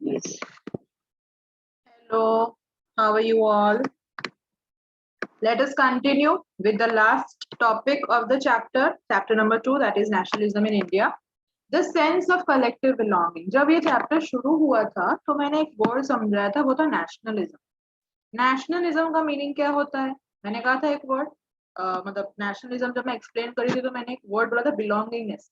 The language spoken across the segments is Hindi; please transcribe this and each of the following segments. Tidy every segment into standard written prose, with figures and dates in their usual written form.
Yes. Hello, how are you all? Let us continue with the last topic of the chapter number 2, that is nationalism in India. The sense of collective belonging. जब ये चैप्टर शुरू हुआ था तो मैंने एक वर्ड समझाया था, वो था नेशनलिज्म. नेशनलिज्म का मीनिंग क्या होता है? मैंने कहा था एक वर्ड, मतलब नेशनलिज्म जब मैं एक्सप्लेन करी थी तो मैंने एक वर्ड बोला था बिलोंगिंगनेस.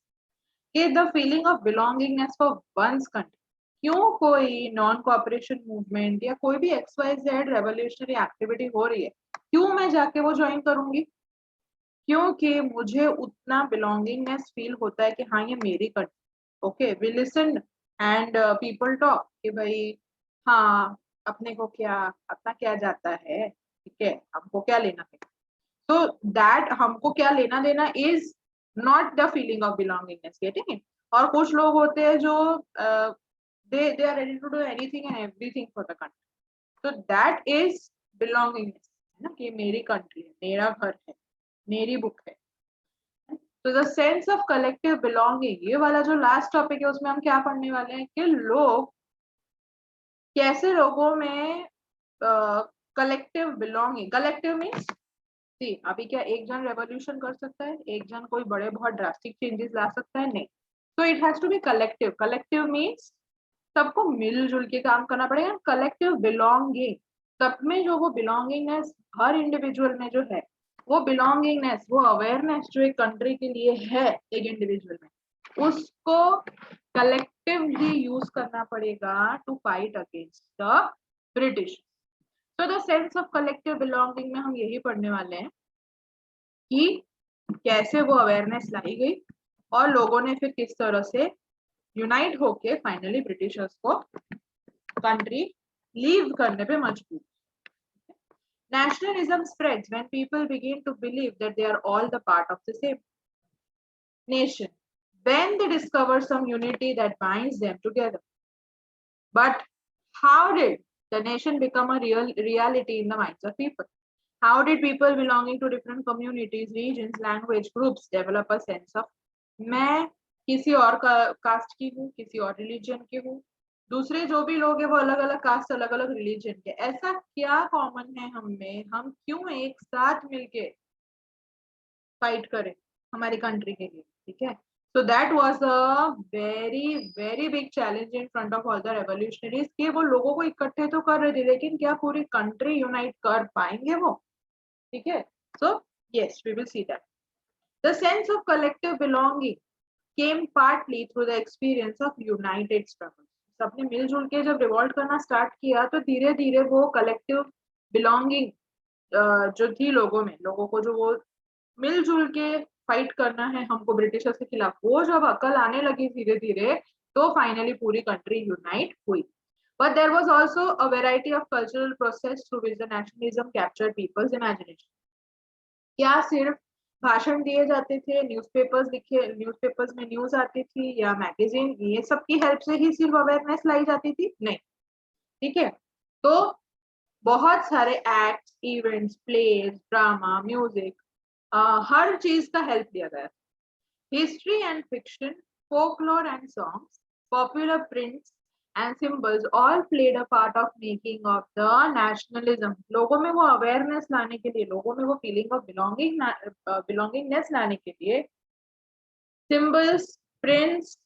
कि the feeling of belongingness for one's country. क्यों कोई नॉन कोऑपरेशन मूवमेंट या कोई भी XYZ रेवोल्यूशनरी एक्टिविटी हो रही है, क्यों मैं जाके वो ज्वाइन करूंगी? क्योंकि मुझे उतना बिलोंगिंगनेस फील होता है कि हाँ ये मेरी country. Okay, we listen and people talk कि भाई हाँ अपने को क्या, अपना क्या जाता है, ठीक है, हमको क्या लेना देना. तो दैट हमको क्या लेना देना is not the feeling of belongingness. Getting it? और कुछ लोग होते हैं जो they are ready to do anything and everything for the country. So that is belongingness, है ना, कि मेरी कंट्री है, मेरा घर है, मेरी बुक है. तो the sense of collective belonging, ये वाला जो लास्ट टॉपिक है उसमें हम क्या पढ़ने वाले हैं कि लोग कैसे लोगों में कलेक्टिव बिलोंगिंग. कलेक्टिव मीन्स सी, अभी क्या एक जन रेवोल्यूशन कर सकता है, एक जन कोई बड़े बहुत ड्रास्टिक चेंजेस ला सकता है? नहीं. तो it has to be collective. Collective means सबको मिलजुल के काम करना पड़ेगा. कलेक्टिव बिलोंगिंग, सब में जो वो बिलोंगिंगनेस हर इंडिविजुअल में जो है, वो बिलोंगिंगनेस, वो अवेयरनेस जो एक कंट्री के लिए है एक इंडिविजुअल में, उसको कलेक्टिवली यूज करना पड़ेगा to fight against the British. तो the sense of collective belonging में हम यही पढ़ने वाले हैं कि कैसे वो अवेयरनेस लाई गई और लोगों ने फिर किस तरह से यूनाइट होके फाइनली ब्रिटिशर्स को कंट्री लीव करने पे मजबूर. Nationalism spreads when people begin to believe that they are all the part of the same nation, when they discover some unity that binds them together. But how did the nation become a reality in the minds of people? How did people belonging to different communities, regions, language groups develop a sense of मैं किसी और कास्ट की हूँ, किसी और रिलीजन की हूँ, दूसरे जो भी लोग हैं वो अलग अलग कास्ट, अलग अलग रिलीजन के. ऐसा क्या कॉमन है हम में, हम क्यों एक साथ मिलके फाइट करें हमारी कंट्री के लिए? ठीक है. So that was a very big challenge in front of all the revolutionaries कि वो लोगों को इकट्ठे तो कर रहे थे, लेकिन क्या पूरी कंट्री यूनाइट कर पाएंगे वो? ठीक है. So yes, we will see that. The sense of collective belonging came partly through the experience of united struggle. सबने मिलजुल के जब रिवॉल्ट करना स्टार्ट किया तो धीरे धीरे वो कलेक्टिव बिलोंगिंग जो थी लोगों में, लोगों को जो वो मिलजुल के फाइट करना है हमको ब्रिटिशर्स के खिलाफ, वो जब अकल आने लगी धीरे धीरे तो फाइनली पूरी कंट्री यूनाइट हुई. But there was also a variety of cultural process through which the nationalism captured people's imagination. क्या सिर्फ भाषण दिए जाते थे, न्यूज़पेपर्स लिखे, न्यूज़पेपर्स में न्यूज आती थी, या मैगजीन, ये सब की हेल्प से ही सिर्फ अवेयरनेस लाई जाती थी? नहीं. ठीक है. तो बहुत सारे acts, events, plays, drama, music, हर चीज का हेल्प दिया गया. History and fiction, folklore and songs, popular prints and symbols all played a part of making of the nationalism. लोगों में वो अवेयरनेस लाने के लिए, लोगों में वो फीलिंग ऑफ बिलोंगिंगनेस लाने के लिए symbols, prints,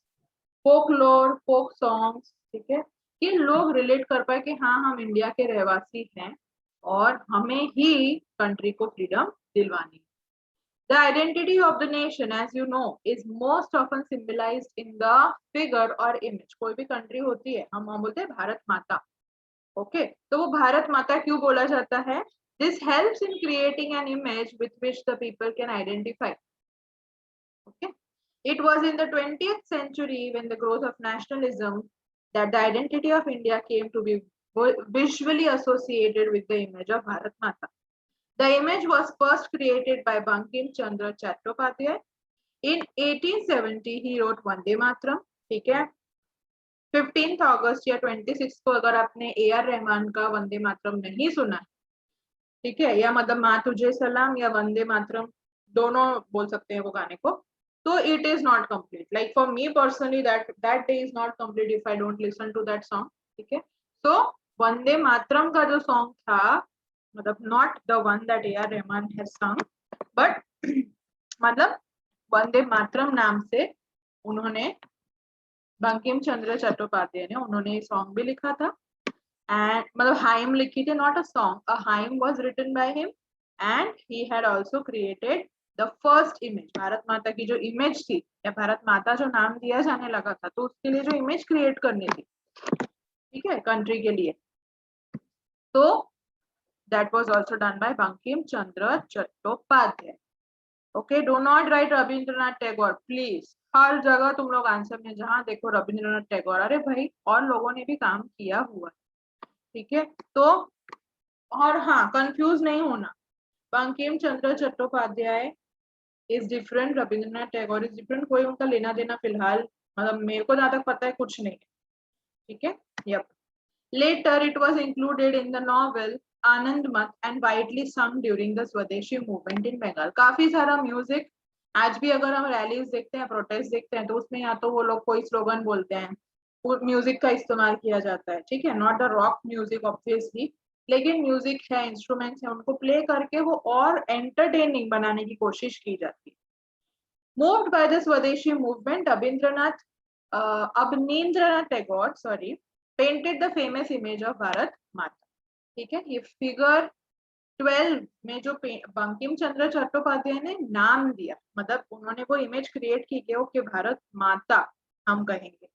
folklore, folk songs, ठीक है, कि लोग रिलेट कर पाए कि हाँ हम इंडिया के रहवासी हैं और हमें ही कंट्री को freedom दिलवानी. The identity of the nation, as you know, is most often symbolized in the figure or image. कोई भी कंट्री होती है, हम बोलते हैं भारत माता. ओके, तो वो भारत माता क्यों बोला जाता है? This helps in creating an image with which the people can identify. Okay, it was in the 20th century when the growth of nationalism that the identity of India came to be visually associated with the image of Bharat Mata. The image was first created by Bankim Chandra Chattopadhyay. In 1870 he wrote Vande Mataram. ठीक है. 15th अगस्त या 26 को अगर आपने AR रहमान का वंदे मातरम नहीं सुना, ठीक है, या मतलब माँ तुझे सलाम या वंदे मातरम दोनों बोल सकते हैं वो गाने को, तो it is not complete. Like for me personally, that day is not complete if I don't listen to that song. ठीक है। तो वंदे मातरम का जो सॉन्ग था, मतलब not the one that A.R. Rahman has संग, बट मतलब वंदे मातरम नाम से उन्होंने, बंकिम चंद्र चट्टोपाध्याय ने, उन्होंने सॉन्ग भी लिखा था एंड मतलब हाइम लिखी थी, not a song, a hymn was written by him and he had also created the first image. Bharat Mata की जो इमेज थी, या भारत माता जो नाम दिया जाने लगा था, तो उसके लिए जो इमेज क्रिएट करनी थी, ठीक है, कंट्री के लिए, तो that was also done by Bankim Chandra Chattopadhyay. Okay, do not write Rabindranath Tagore please. हर जगह तुम लोग आंसर में जहां देखो रविंद्रनाथ टैगोर, अरे भाई और लोगों ने भी काम किया हुआ, ठीक है। तो और हाँ, कंफ्यूज नहीं होना, Bankim Chandra Chattopadhyay is different, Rabindranath Tagore is different, कोई उनका लेना देना फिलहाल, मतलब मेरे को जहां तक पता है कुछ नहीं है, ठीक है। Yup, later it was included in the novel Anandamath and widely sung during the swadeshi movement in Bengal. काफी सारा म्यूजिक आज भी अगर हम रैलीज देखते हैं, प्रोटेस्ट देखते हैं, तो उसमें या तो वो लोग कोई स्लोगन बोलते हैं, म्यूजिक का इस्तेमाल किया जाता है, ठीक है, not the rock music obviously, लेकिन म्यूजिक है, इंस्ट्रूमेंट्स है, उनको प्ले करके वो और एंटरटेनिंग बनाने की कोशिश की जाती है। Moved by the swadeshi movement, Abanindranath Tagore sorry painted the famous image of Bharat माता, ठीक है। ये फिगर 12 में जो बंकिम चंद्र चट्टोपाध्याय ने नाम दिया, मतलब उन्होंने वो इमेज क्रिएट की कि ओके भारत माता हम कहेंगे,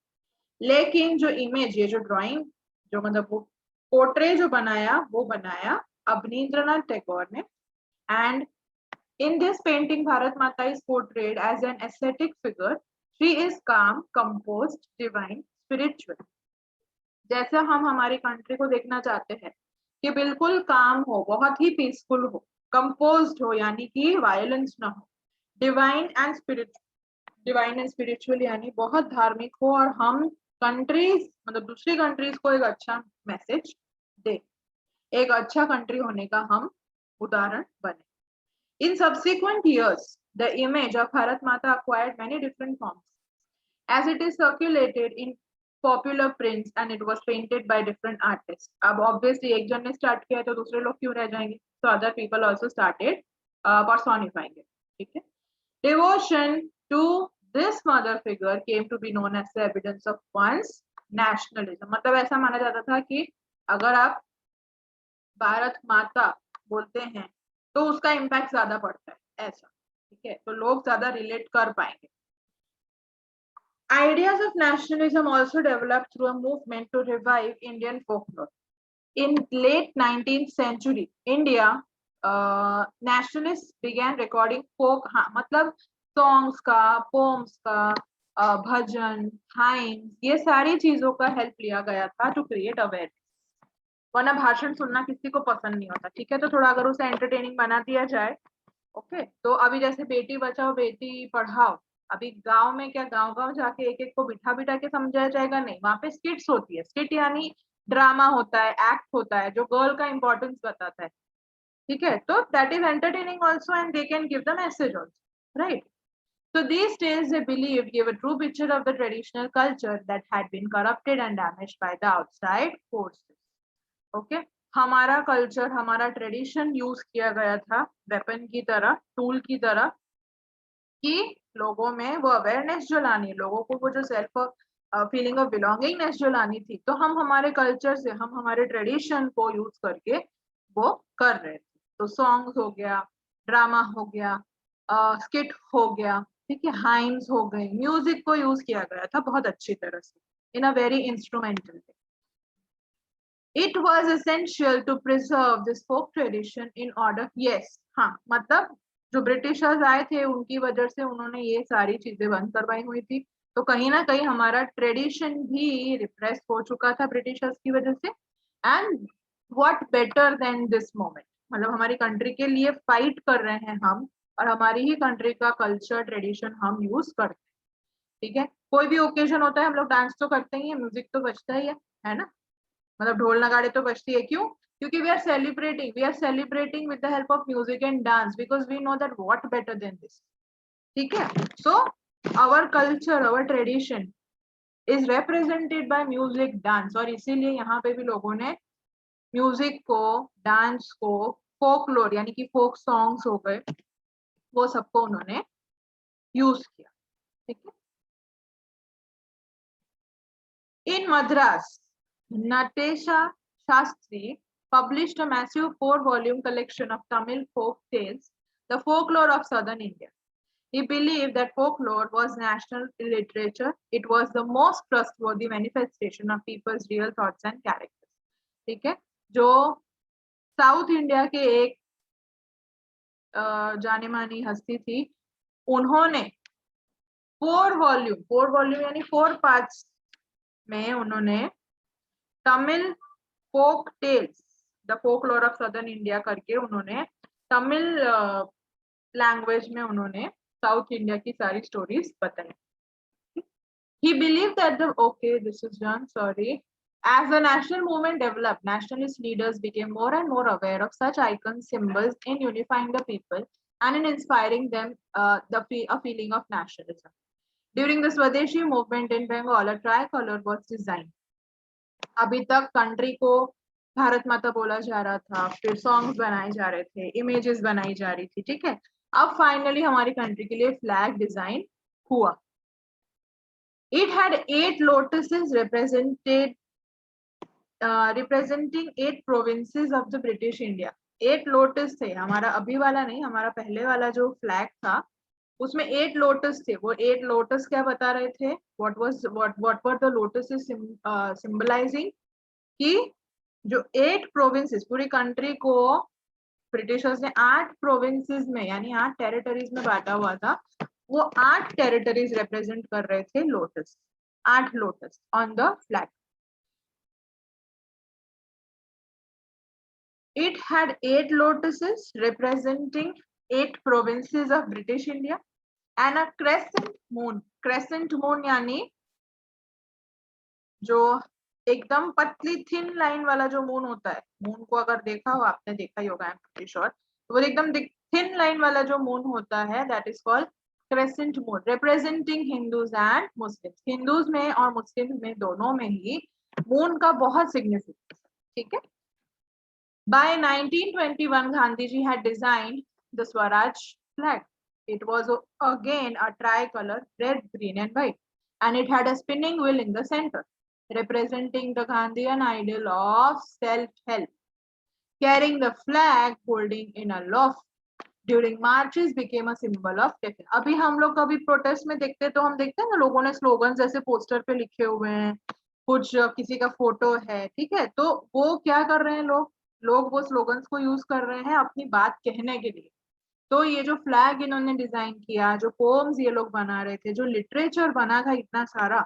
लेकिन जो इमेज, ये जो ड्राइंग, जो मतलब वो पोर्ट्रे जो बनाया, वो बनाया अवनींद्रनाथ टैगोर ने। And in this painting Bharat Mata is portrayed as an ascetic figure. She is calm, composed, divine, spiritual. जैसा हम हमारी कंट्री को देखना चाहते हैं कि बिल्कुल काम हो, बहुत ही पीसफुल हो, कंपोज्ड हो यानी कि वायलेंस ना हो, डिवाइन एंड स्पिरिचुअल यानी बहुत धार्मिक हो, और हम कंट्रीज मतलब दूसरी कंट्रीज को एक अच्छा मैसेज दे, एक अच्छा कंट्री होने का हम उदाहरण बने। In subsequent years, the image of Bharat Mata acquired many different forms as it is circulated in popular prints and it was painted by different artists. अब obviously एक जन ने start किया तो दूसरे लोग क्यों रह जाएंगे? So other people also started personifying it. ठीक है? Devotion to this mother figure came to be known as the evidence of one's nationalism. मतलब ऐसा माना जाता था कि अगर आप भारत माता बोलते हैं तो उसका इम्पैक्ट ज्यादा पड़ता है, ऐसा, ठीक है, तो लोग ज्यादा रिलेट कर पाएंगे। Ideas of nationalism also developed through a movement to revive Indian folklore. In late 19th century, India nationalists began recording folk, हाँ, मतलब songs का, poems का, भजन, hymns, ये सारी चीजों का हेल्प लिया गया था to create awareness. वरना भाषण सुनना किसी को पसंद नहीं होता, ठीक है, तो थोड़ा अगर उसे एंटरटेनिंग बना दिया जाए, ओके। तो अभी जैसे बेटी बचाओ बेटी पढ़ाओ, अभी गांव में क्या गांव गांव जाके एक एक को बिठा बिठा के समझाया जाएगा, नहीं, वहां पे स्किट्स होती है, स्किट यानी ड्रामा होता है, एक्ट होता है जो गर्ल का इंपॉर्टेंस बताता है, ठीक है, तो that is entertaining also and they can give the message also, right. So these days they believe give a true picture of the traditional culture that had been corrupted and damaged by the outside forces. Okay, हमारा कल्चर, हमारा ट्रेडिशन यूज किया गया था वेपन की तरह, टूल की तरह, कि लोगों में वो अवेयरनेस जो लानी है, लोगों को वो जो सेल्फ फीलिंग ऑफ बिलोंगिंगनेस जो लानी थी, तो हम हमारे कल्चर से, हम हमारे ट्रेडिशन को यूज करके वो कर रहे थे। तो सॉन्ग्स हो गया, ड्रामा हो गया, स्किट हो गया, ठीक है, हाइम्स हो गए, म्यूजिक को यूज किया गया था बहुत अच्छी तरह से in a very instrumental way. It was essential to preserve this folk tradition in order, yes, हाँ, मतलब जो ब्रिटिशर्स आए थे उनकी वजह से उन्होंने ये सारी चीजें बंद करवाई हुई थी, तो कहीं ना कहीं हमारा ट्रेडिशन भी रिप्रेस हो चुका था ब्रिटिशर्स की वजह से। And what better than this moment, मतलब हमारी कंट्री के लिए फाइट कर रहे हैं हम, और हमारी ही कंट्री का कल्चर ट्रेडिशन हम यूज करते हैं, ठीक है। कोई भी ओकेजन होता है हम लोग डांस तो करते ही है, म्यूजिक तो बजता ही है ना, मतलब ढोल नगाड़े तो बजती है, क्यों? क्योंकि we are celebrating with the help of music and dance, because we know that what better than this, ठीक है। So our culture, our tradition is represented by music, dance, और इसीलिए यहाँ पे भी लोगों ने म्यूजिक को, डांस को, फोकलोर यानी कि फोक सॉन्ग्स हो गए, वो सबको उन्होंने यूज किया। ठीक है। इन Madras, Natesha Shastri published a massive 4-volume collection of Tamil folk tales, the folklore of southern India. He believed that folklore was national literature. It was the most trustworthy manifestation of people's real thoughts and characters. ठीक है। जो साउथ इंडिया के एक जाने मानी हस्ती थी, उन्होंने 4 वॉल्यूम यानी 4 पार्ट्स में उन्होंने Tamil folk tales, the folklore of southern India करके उन्होंने तमिल लैंग्वेज में उन्होंने साउथ इंडिया की सारी स्टोरीज बताई। He believed that as the national movement developed, nationalist leaders became more and more aware of such icons, symbols in unifying the people and in inspiring them a feeling of nationalism. During the Swadeshi movement in Bengal, a tricolor was designed. अभी तक कंट्री को भारत माता बोला जा रहा था, फिर सॉन्ग्स बनाए जा रहे थे, इमेजेस बनाई जा रही थी। ठीक है। अब फाइनली हमारी कंट्री के लिए फ्लैग डिजाइन हुआ। It had 8 lotuses representing 8 provinces of the British India. 8 lotus थे, हमारा अभी वाला नहीं, हमारा पहले वाला जो फ्लैग था उसमें 8 लोटस थे। वो 8 लोटस क्या बता रहे थे? what were the lotuses symbolizing? कि जो 8 प्रोविंसेस, पूरी कंट्री को ब्रिटिशर्स ने 8 प्रोविंसेस में यानी 8 टेरिटरीज में बांटा हुआ था। वो 8 टेरिटरीज रिप्रेजेंट कर रहे थे lotus, 8 lotus on the flag. It had 8 lotuses representing 8 provinces of British India and a crescent moon. Crescent moon यानी जो एकदम पतली थिन लाइन वाला जो मून होता है, मून को अगर देखा हो, आपने देखा ही होगा, आई एम प्रीटी श्योर, वो एकदम थिन लाइन वाला जो मून होता है that is called crescent moon, representing Hindus and Muslims. Hindus में और मुस्लिम में दोनों में ही मून का बहुत सिग्निफिकेंस। ठीक है। By 1921, Gandhiji had designed the Swaraj flag. It was again a tricolor, red, green, and white, and it had a spinning wheel in the center, representing the Gandhian ideal of self-help. Carrying the flag, holding in a loft during marches became a symbol of defense. अभी हम लोग कभी प्रोटेस्ट में देखते तो हम देखते हैं ना, लोगों ने स्लोगन जैसे पोस्टर पे लिखे हुए हैं, कुछ किसी का फोटो है। ठीक है। तो वो क्या कर रहे हैं, लोग वो स्लोगन्स को यूज कर रहे हैं अपनी बात कहने के लिए। तो ये जो फ्लैग इन्होंने डिजाइन किया, जो पोम्स ये लोग बना रहे थे, जो लिटरेचर बना था इतना सारा,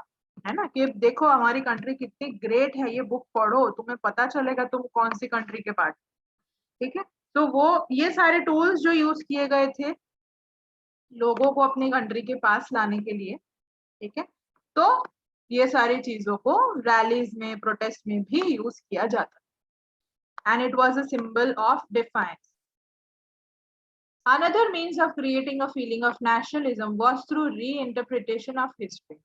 है ना, कि देखो हमारी कंट्री कितनी ग्रेट है, ये बुक पढ़ो तुम्हें पता चलेगा तुम कौन सी कंट्री के पार्ट। ठीक है। तो वो ये सारे टूल्स जो यूज किए गए थे लोगों को अपनी कंट्री के पास लाने के लिए। ठीक है। तो ये सारी चीजों को रैलीज में, प्रोटेस्ट में भी यूज किया जाता, and it was a symbol of defiance. Another means of creating a feeling of nationalism was through reinterpretation of history.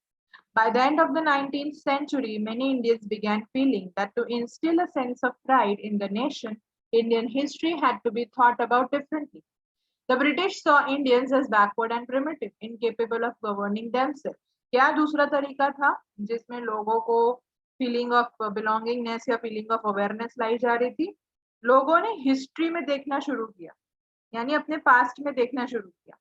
By the end of the 19th century, many Indians began feeling that to instill a sense of pride in the nation, Indian history had to be thought about differently. The British saw Indians as backward and primitive, incapable of governing themselves. क्या दूसरा तरीका था जिसमें लोगों को फीलिंग ऑफ बिलोंगिंगनेस या फीलिंग ऑफ अवेयरनेस लाई जा रही थी? लोगों ने हिस्ट्री में देखना शुरू किया, यानी अपने पास्ट में देखना शुरू किया।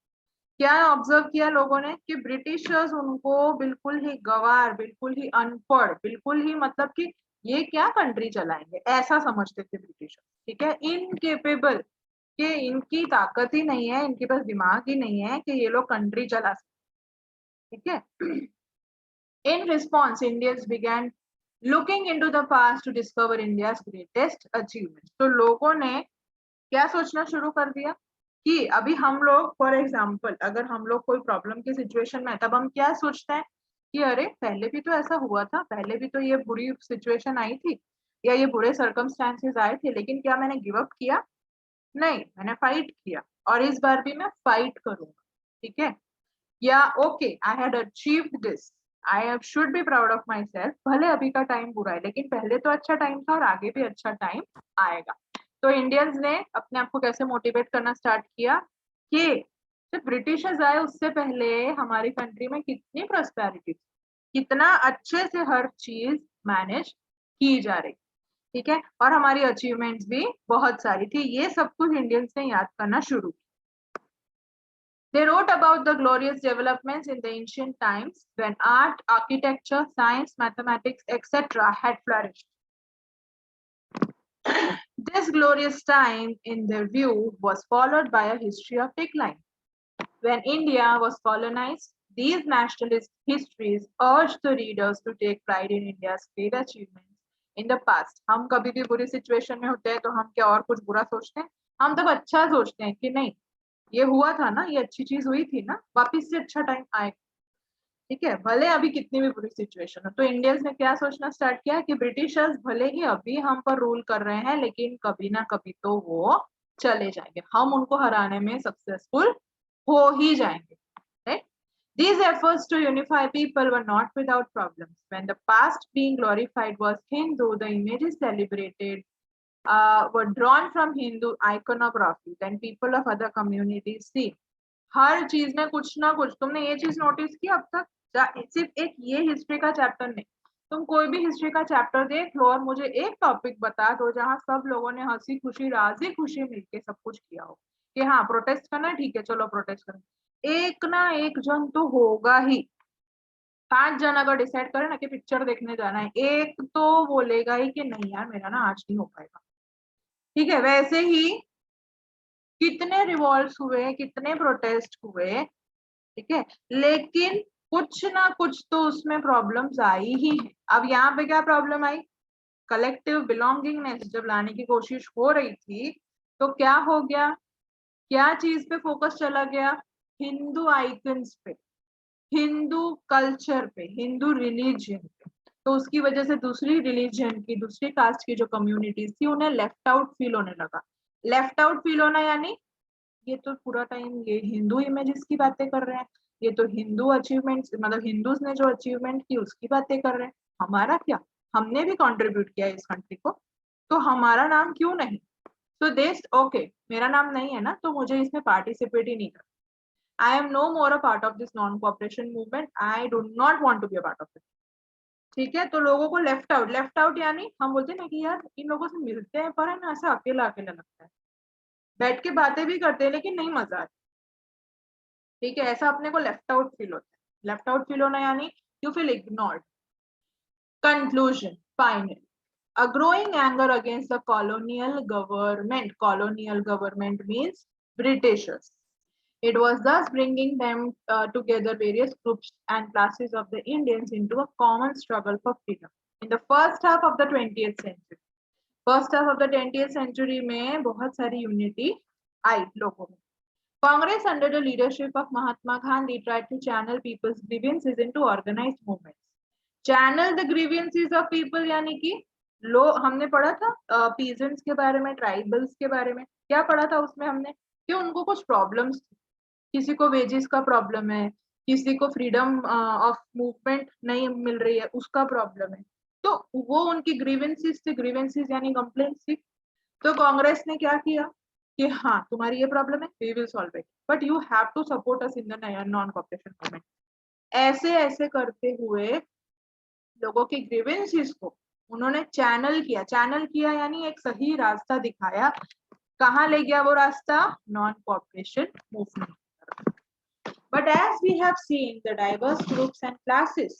क्या ऑब्जर्व किया लोगों ने कि ब्रिटिशर्स उनको बिल्कुल ही गवार, बिल्कुल ही अनपढ़, बिल्कुल ही मतलब कि ये क्या कंट्री चलाएंगे ऐसा समझते थे ब्रिटिशर्स। ठीक है। इनकेपेबल, कि इनकी ताकत ही नहीं है, इनके पास दिमाग ही नहीं है कि ये लोग कंट्री चला सकते। ठीक है। In response Indians began looking into the past to discover India's greatest achievement. तो लोगों ने क्या सोचना शुरू कर दिया कि अभी हम लोग, फॉर एग्जाम्पल, अगर हम लोग कोई प्रॉब्लम की सिचुएशन में, तब हम क्या सोचते हैं कि अरे पहले भी तो ऐसा हुआ था, पहले भी तो ये बुरी सिचुएशन आई थी या ये बुरे सर्कमस्टांसेस आए थे, लेकिन क्या मैंने गिव अप किया? नहीं, मैंने फाइट किया और इस बार भी मैं फाइट करूंगा। ठीक है। या okay, I had achieved this, I should be proud of my self. भले अभी का टाइम बुरा है लेकिन पहले तो अच्छा टाइम था और आगे भी अच्छा टाइम आएगा। तो इंडियंस ने अपने आप को कैसे मोटिवेट करना स्टार्ट किया कि जब ब्रिटिशर्स आए उससे पहले हमारी कंट्री में कितनी प्रॉस्पेरिटी, कितना अच्छे से हर चीज मैनेज की जा रही, ठीक है, और हमारी अचीवमेंट्स भी बहुत सारी थी। ये सब कुछ इंडियंस ने याद करना शुरू किया। They wrote about the glorious developments in the ancient times when art, architecture, science, mathematics, etc. had flourished. This glorious time, in their view, was followed by a history of decline. When India was colonized, these nationalist histories urged the readers to take pride in India's great achievements in the past. हम कभी भी बुरी सिचुएशन में होते हैं तो हम क्या और कुछ बुरा सोचते हैं? हम तब अच्छा सोचते हैं कि नहीं, ये हुआ था ना, ये अच्छी चीज हुई थी ना, वापिस से अच्छा टाइम आएगा, ठीक है, भले अभी कितनी भी बुरी सिचुएशन हो। तो इंडियंस ने क्या सोचना स्टार्ट किया कि ब्रिटिशर्स भले ही अभी हम पर रूल कर रहे हैं लेकिन कभी ना कभी तो वो चले जाएंगे, हम उनको हराने में सक्सेसफुल हो ही जाएंगे, right? These efforts to unify people were not without problems. When the past being glorified was Hindu, the images celebrated were drawn from Hindu iconography. Then people of other communities see. हर चीज में कुछ ना कुछ, तुमने ये चीज नोटिस की अब तक? सिर्फ एक ये हिस्ट्री का चैप्टर नहीं, तुम कोई भी हिस्ट्री का चैप्टर देख लो और मुझे एक टॉपिक बता दो जहां सब लोगों ने हंसी खुशी राजी खुशी मिलके सब कुछ किया हो कि हाँ प्रोटेस्ट करना, ठीक है चलो प्रोटेस्ट करना। एक ना एक जन तो होगा ही। 5 जन अगर डिसाइड करें ना कि पिक्चर देखने जाना है, एक तो बोलेगा ही कि नहीं यार मेरा ना आज नहीं हो पाएगा, ठीक है। वैसे ही कितने रिवॉल्ट्स हुए, कितने प्रोटेस्ट हुए, ठीक है, लेकिन कुछ ना कुछ तो उसमें प्रॉब्लम्स आई ही है। अब यहाँ पे क्या प्रॉब्लम आई? कलेक्टिव बिलोंगिंगनेस जब लाने की कोशिश हो रही थी तो क्या हो गया, क्या चीज पे फोकस चला गया? हिंदू आइकन्स पे, हिंदू कल्चर पे, हिंदू रिलीजन पे। तो उसकी वजह से दूसरी रिलीजन की, दूसरी कास्ट की जो कम्युनिटीज थी उन्हें लेफ्ट आउट फील होने लगा। लेफ्ट आउट फील होना यानी ये तो पूरा टाइम ये हिंदू इमेजेस की बातें कर रहे हैं, ये तो हिंदू अचीवमेंट्स, मतलब हिंदूज ने जो अचीवमेंट की उसकी बातें कर रहे हैं, हमारा क्या? हमने भी कंट्रीब्यूट किया इस कंट्री को, तो हमारा नाम क्यों नहीं? तो देश ओके, मेरा नाम नहीं है ना तो मुझे इसमें पार्टिसिपेट ही नहीं करना। I am no more a part of this non cooperation movement, I do not want to be a part of it, ठीक है। तो लोगों को लेफ्ट आउट यानी हम बोलते हैं ना कि यार इन लोगों से मिलते हैं पर है ना ऐसा अकेला अकेला लगता है, बैठ के बातें भी करते हैं लेकिन नहीं मजा आता, ठीक है, ऐसा अपने को लेफ्ट आउट फील होता है। लेफ्ट आउट फील होना यानी you feel ignored. Conclusion, final, a growing anger against the colonial government. Colonial government means Britishers. It was thus bringing them together various groups and classes of the Indians into a common struggle for freedom. In the first half of the 20th century, first half of the 20th century में बहुत सारी यूनिटी आई लोगों में। Congress, under the leadership of Mahatma Gandhi, tried to channel people's grievances into organized movements. Channel the grievances of people यानी कि हमने पढ़ा था peasants के बारे में, ट्राइबल्स के बारे में, क्या पढ़ा था उसमें हमने कि उनको कुछ प्रॉब्लम्स थी, किसी को वेजेस का प्रॉब्लम है, किसी को फ्रीडम ऑफ मूवमेंट नहीं मिल रही है उसका प्रॉब्लम है, तो वो उनकी ग्रीवेंसेस थी, ग्रीवेंसेस यानी कंप्लेंट्स थी। तो कांग्रेस ने क्या किया कि हाँ तुम्हारी ये प्रॉब्लम है, we will solve it, but you have to support us in the non cooperation movement. ऐसे ऐसे करते हुए लोगों के ग्रीवेंसेस को उन्होंने चैनल किया यानी एक सही रास्ता दिखाया। कहाँ ले गया वो रास्ता? Non cooperation movement. But as we have seen, the diverse groups and classes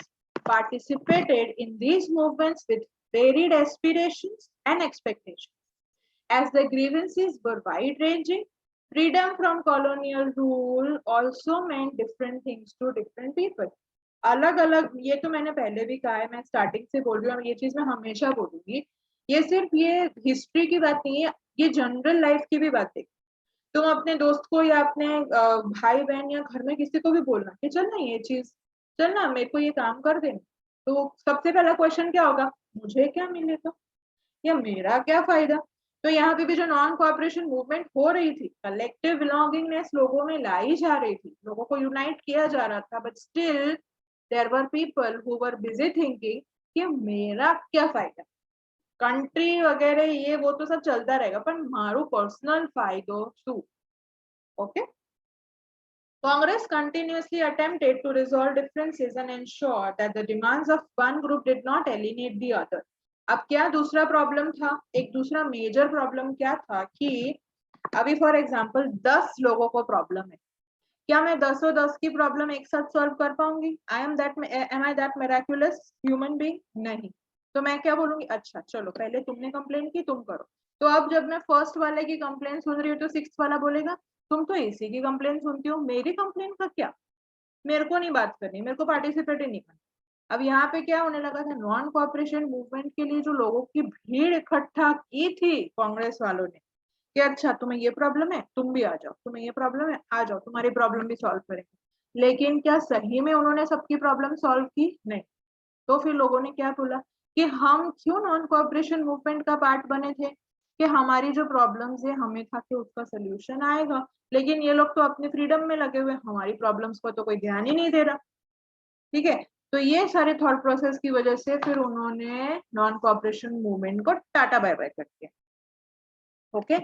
participated in these movements with varied aspirations and expectations. As the grievances were wide-ranging, freedom from colonial rule also meant different things to different people. अलग अलग, ये तो मैंने पहले भी कहा है, मैं स्टार्टिंग से बोल रही हूँ, ये चीज मैं हमेशा बोलूंगी, ये सिर्फ ये हिस्ट्री की बात नहीं है, ये जनरल लाइफ की भी बात है। तुम अपने दोस्त को या अपने भाई बहन या घर में किसी को भी बोलना कि चल ना ये चीज, चल ना मेरे को ये काम कर देना, तो सबसे पहला क्वेश्चन क्या होगा? मुझे क्या मिलेगा या मेरा क्या फायदा? तो यहाँ पे भी जो नॉन कोऑपरेशन मूवमेंट हो रही थी, कलेक्टिव बिलोंगिंगनेस लोगों में लाई जा रही थी, लोगों को यूनाइट किया जा रहा था, but still there were people who were busy thinking कि मेरा क्या फायदा, कंट्री वगैरह ये वो तो सब चलता रहेगा, पर मारू पर्सनल फायदो शू. Okay. Congress continuously attempted to resolve differences and ensure that the demands of one group did not alienate the other. अब क्या दूसरा प्रॉब्लम था, एक दूसरा मेजर प्रॉब्लम क्या था कि अभी फॉर एग्जांपल 10 लोगों को प्रॉब्लम है, क्या मैं 10 की प्रॉब्लम एक साथ सॉल्व कर पाऊंगी? Am I that miraculous human being? नहीं. तो मैं क्या बोलूंगी, अच्छा चलो पहले तुमने कंप्लेन की, तुम करो. तो अब जब मैं फर्स्ट वाले की कंप्लेन सुन रही हूँ तो सिक्स वाला बोलेगा तुम तो इसी की कंप्लेन सुनती हो, मेरी कंप्लेन का क्या, मेरे को नहीं बात करनी, मेरे को पार्टिसिपेट ही नहीं करना. अब यहाँ पे क्या होने लगा था, नॉन कोऑपरेशन मूवमेंट के लिए जो लोगों की भीड़ इकट्ठा की थी कांग्रेस वालों ने कि अच्छा तुम्हें ये प्रॉब्लम है तुम भी आ जाओ, तुम्हें ये प्रॉब्लम है आ जाओ, तुम्हारी प्रॉब्लम भी सॉल्व करेंगे. लेकिन क्या सही में उन्होंने सबकी प्रॉब्लम सॉल्व की? नहीं. तो फिर लोगों ने क्या बोला कि हम क्यों नॉन कोऑपरेशन मूवमेंट का पार्ट बने थे, कि हमारी जो प्रॉब्लम्स है हमें था कि उसका सोल्यूशन आएगा, लेकिन ये लोग तो अपनी फ्रीडम में लगे हुए, हमारी प्रॉब्लम्स को तो कोई ध्यान ही नहीं दे रहा. ठीक है. तो ये सारे थॉट प्रोसेस की वजह से फिर उन्होंने नॉन कोऑपरेशन मूवमेंट को टाटा बाय बाय कर दिया. Okay.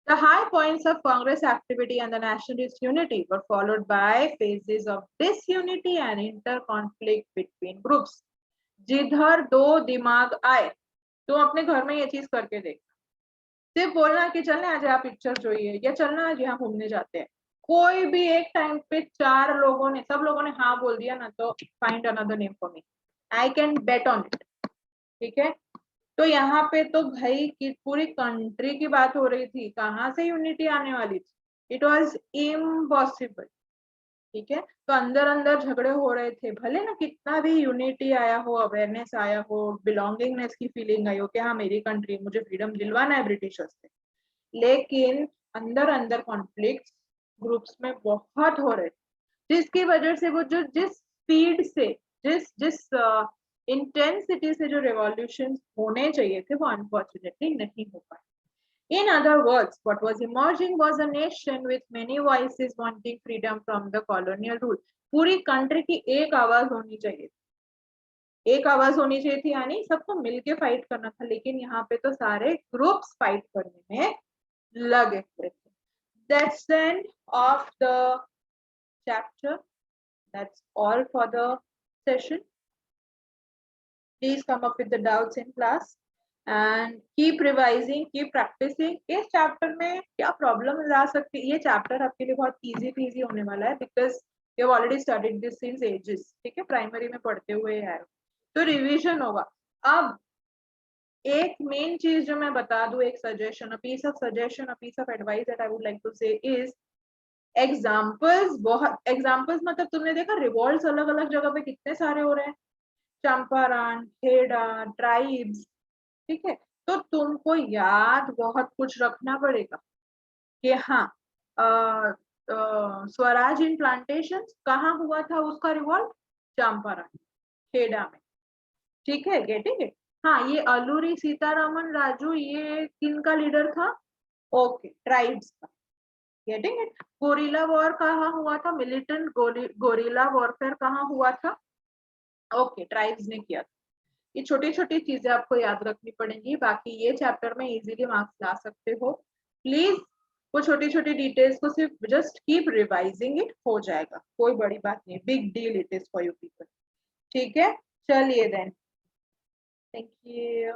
The high points of Congress activity and the nationalist unity were followed by phases of disunity and inter-conflict between groups. जिधर दो दिमाग आए तो अपने घर में ये चीज करके देख, सिर्फ बोलना कि चलना आज यहाँ पिक्चर જોઈએ या चलना आज यहाँ घूमने जाते हैं, कोई भी एक टाइम पे चार लोगों ने सब लोगों ने हाँ बोल दिया ना तो find another name for me, I can bet on it. ठीक है. तो यहाँ पे तो भाई की पूरी कंट्री की बात हो रही थी, कहाँ से यूनिटी आने वाली थी, इट वॉज इम्पॉसिबल. ठीक है. तो अंदर अंदर झगड़े हो रहे थे, भले ना कितना भी यूनिटी आया हो, अवेयरनेस आया हो, बिलोंगिंगनेस की फीलिंग आई हो कि हाँ मेरी कंट्री, मुझे फ्रीडम दिलवाना है ब्रिटिशर्स से, लेकिन अंदर अंदर कॉन्फ्लिक्ट ग्रुप्स में बहुत हो रहे थे, जिसकी वजह से वो जो जिस स्पीड से जिस जिस इंटेंसिटी से जो रेवोल्यूशन होने चाहिए थे वो अनफॉर्चुनेटली नहीं हो पाए. In other words, what was emerging was a nation with many voices wanting freedom from the colonial rule. पूरी कंट्री की एक आवाज होनी चाहिए, एक आवाज होनी चाहिए थी, यानी सबको मिलके फाइट करना था, लेकिन यहाँ पे तो सारे ग्रुप्स फाइट करने में लगे हुए थे. That's the end of the chapter. That's all for the session. Please come up with the doubts in class and keep revising, keep practicing. इस चैप्टर में क्या प्रॉब्लम आ सकती है, ये चैप्टर आपके लिए बहुत इजी पीजी होने वाला है because you have already studied this since ages. ठीक है. प्राइमरी में पढ़ते हुए है तो रिवीजन होगा. अब एक मेन चीज जो मैं बता दूं, एक suggestion, a piece of advice that I would like to say is examples. बहुत एग्जाम्पल्स मतलब तुमने देखा रिवॉल्ट्स अलग अलग जगह पे कितने सारे हो रहे हैं, चंपारण, खेड़ा, ट्राइब्स. ठीक है. तो तुमको याद बहुत कुछ रखना पड़ेगा कि हाँ स्वराज इन प्लांटेशन कहाँ हुआ था, उसका रिवॉल्ट चंपारण, खेड़ा में. ठीक है. Getting it. हाँ ये अलूरी सीतारामन राजू ये किन का लीडर था? ओके, ट्राइब्स का. Getting it. गोरिल्ला वॉर कहाँ हुआ था, मिलिटेंट गोरिल्ला वॉरफेयर कहाँ हुआ था? ओके, ट्राइब्स ने किया था. ये छोटी छोटी चीजें आपको याद रखनी पड़ेंगी, बाकी ये चैप्टर में इजीली मार्क्स ला सकते हो. प्लीज वो छोटी छोटी डिटेल्स को सिर्फ जस्ट कीप रिवाइजिंग इट, हो जाएगा, कोई बड़ी बात नहीं, big deal it is for you people. ठीक है. चलिए देन, थैंक यू.